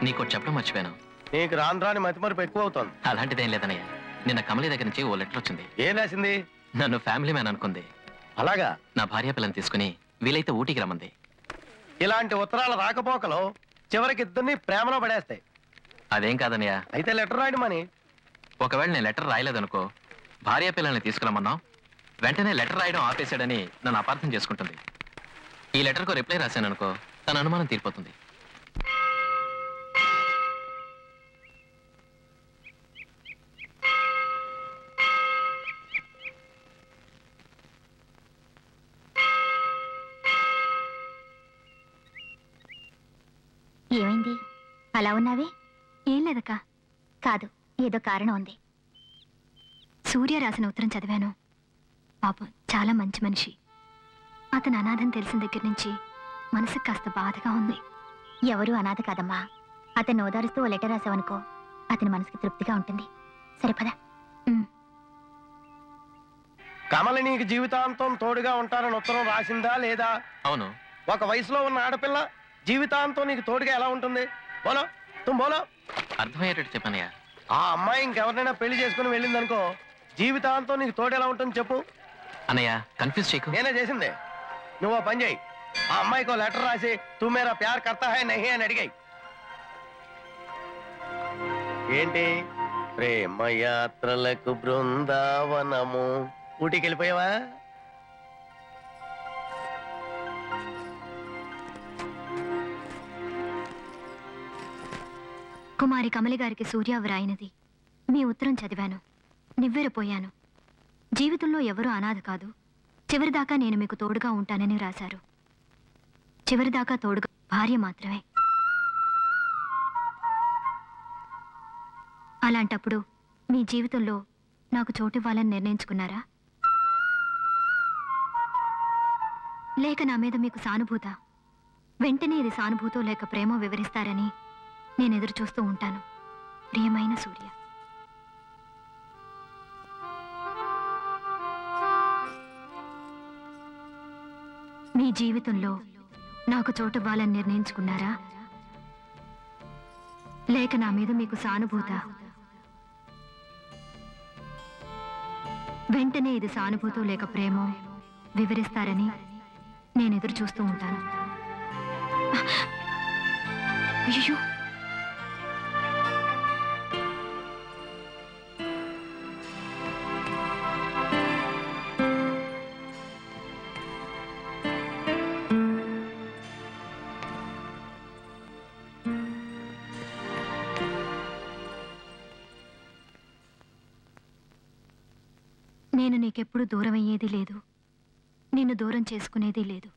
నీకు చెప్పడం మర్చిపోయాను. నీకు రాను రాని మతిమరుపు ఎక్కువ అవుతుంది. అలాంటిదేం లేదన్నయ్య. నిన్న కమలి దగ్గర నుంచి ఓ లెటర్ వచ్చింది. ఏం రాసింది? నన్ను ఫ్యామిలీ మ్యాన్ అనుకుంది. అలాగా? నా భార్య పిల్లని తీసుకుని వీలైతే ఊటీకి రమ్మంది. ఇలాంటి ఉత్తరాల రాకపోకలు చివరికి ఇద్దరిని ప్రేమలో పడేస్తాయి. అదేం కాదన్నయ్య. అయితే లెటర్ రాయడం అని. ఒకవేళ నేను లెటర్ రాయలేదనుకో, భార్య పిల్లల్ని తీసుకురమ్మన్నాం, వెంటనే లెటర్ రాయడం ఆపేశాడని నన్ను అపార్థం చేసుకుంటుంది. ఈ లెటర్కు రిప్లై రాశాననుకో, తన అనుమానం తీరిపోతుంది. ఏమైంది అలా ఉన్నావే? ఏం లేదక్క. కాదు, ఏదో కారణం ఉంది. సూర్య రాసిన ఉత్తరం చదివాను. పాపం చాలా మంచి మనిషి. అతను అనాథని తెలిసిన దగ్గర నుంచి మనసుకు కాస్త బాధగా ఉంది. ఎవరు అనాథ కాదమ్మా. అతన్ని ఓదారుస్తూ ఓ లెటర్ రాసావనుకో, అతని మనసుకి తృప్తిగా ఉంటుంది. సరిపదా? కమలి నీకు జీవితాంతం తోడుగా ఉంటానని ఉత్తరం రాసిందా లేదా? అవును. ఒక వయసులో ఉన్న ఆడపిల్ల జీవితాంతం నీకు తోడుగా ఎలా ఉంటుంది? బోలో తుమ్ బోలో. అర్థమయ్యేటట్టు చెప్పనయ్యా. ఆ అమ్మాయి ఇంకెవరినైనా పెళ్లి చేసుకుని వెళ్ళిందనుకో, జీవితాంతం నీకు తోడు ఎలా ఉంటుంది చెప్పు. అన్నయ్య కన్ఫ్యూజ్ చేయకు. నేనే చేసిందే. నువ్వు పని చేయి, ఆ అమ్మాయికి లెటర్ రాసి తూ మేరా ప్యార్ కర్తా హై నహీ అని అడిగాయి. ఏంటి? ప్రేమయాత్రలకు బృందావనము. ఊటీకి వెళ్ళిపోయావా? కుమారి కమలి గారికి సూర్య వ్రాయినది. మీ ఉత్తరం చదివాను, నివ్వెరపోయాను. జీవితంలో ఎవరూ అనాథ కాదు, చివరిదాకా నేను మీకు తోడుగా ఉంటానని రాశారు. చివరిదాకా తోడుగా భార్య మాత్రమే. అలాంటప్పుడు మీ జీవితంలో నాకు చోటివ్వాలని నిర్ణయించుకున్నారా? లేక నా మీద మీకు సానుభూత? వెంటనే ఇది సానుభూతో లేక ప్రేమో వివరిస్తారని నేను ఎదురు చూస్తూ ఉంటాను. ప్రియమైన సూర్య. మీ జీవితంలో నాకు చోటివ్వాలని నిర్ణయించుకున్నారా? లేక నా మీద మీకు సానుభూత? వెంటనే ఇది సానుభూతో లేక ప్రేమో వివరిస్తారని నేను ఎదురు చూస్తూ ఉంటాను. అయ్యో, నేను నీకెప్పుడు దూరం అయ్యేది లేదు, నిన్ను దూరం చేసుకునేది లేదు.